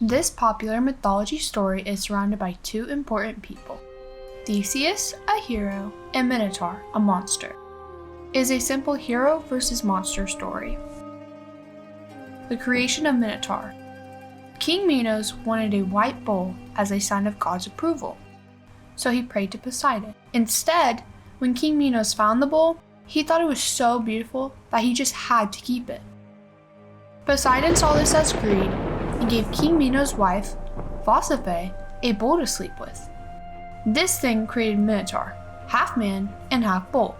This popular mythology story is surrounded by two important people: Theseus, a hero, and Minotaur, a monster. It is a simple hero versus monster story. The creation of Minotaur. King Minos wanted a white bull as a sign of God's approval, so he prayed to Poseidon. Instead, when King Minos found the bull, he thought it was so beautiful that he just had to keep it. Poseidon saw this as greed and gave King Minos' wife, Theseus, a bull to sleep with. This thing created Minotaur, half man and half bull.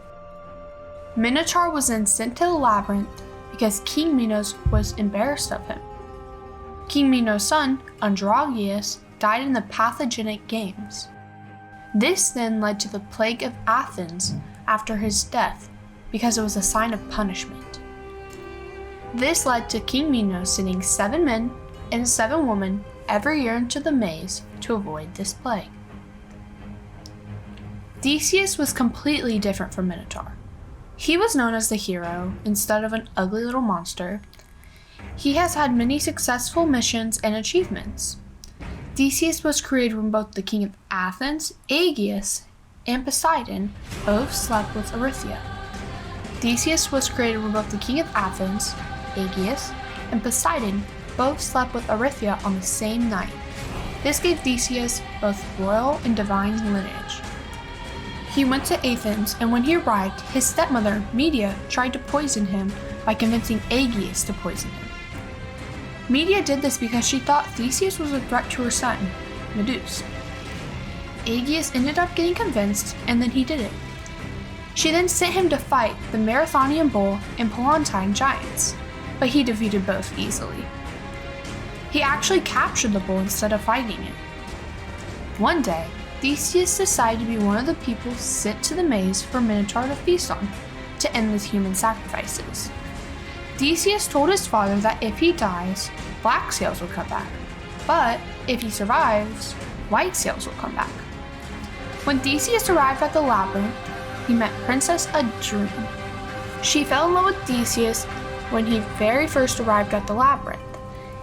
Minotaur was then sent to the labyrinth because King Minos was embarrassed of him. King Minos' son, Androgeus, died in the pathogenic games. This then led to the plague of Athens after his death because it was a sign of punishment. This led to King Minos sending 7 men and 7 women every year into the maze to avoid this plague. Theseus was completely different from Minotaur. He was known as the hero instead of an ugly little monster. He has had many successful missions and achievements. Theseus was created when both the king of Athens, Aegeus, and Poseidon both slept with Eurystheus. Theseus was created when both the king of Athens, Aegeus, and Poseidon both slept with Eurystheus on the same night. This gave Theseus both royal and divine lineage. He went to Athens, and when he arrived, his stepmother, Medea, tried to poison him by convincing Aegeus to poison him. Medea did this because she thought Theseus was a threat to her son, Medusa. Aegeus ended up getting convinced, and then he did it. She then sent him to fight the Marathonian bull and Palatine giants, but he defeated both easily. He actually captured the bull instead of fighting it. One day, Theseus decided to be one of the people sent to the maze for Minotaur to feast on, to end the human sacrifices. Theseus told his father that if he dies, black sails will come back, but if he survives, white sails will come back. When Theseus arrived at the labyrinth, he met Princess Adrene. She fell in love with Theseus when he very first arrived at the labyrinth,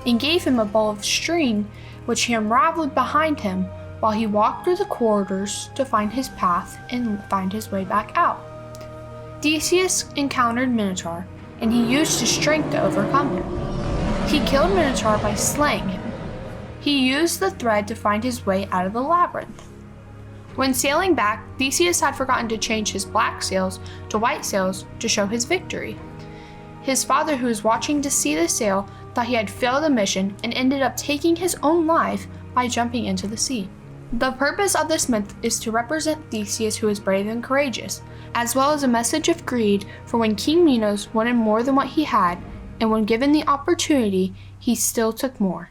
and gave him a ball of string which he unraveled behind him while he walked through the corridors to find his path and find his way back out. Theseus encountered Minotaur, and he used his strength to overcome him. He killed Minotaur by slaying him. He used the thread to find his way out of the labyrinth. When sailing back, Theseus had forgotten to change his black sails to white sails to show his victory. His father, who was watching to see the sail, thought he had failed the mission and ended up taking his own life by jumping into the sea. The purpose of this myth is to represent Theseus, who is brave and courageous, as well as a message of greed for when King Minos wanted more than what he had, and when given the opportunity, he still took more.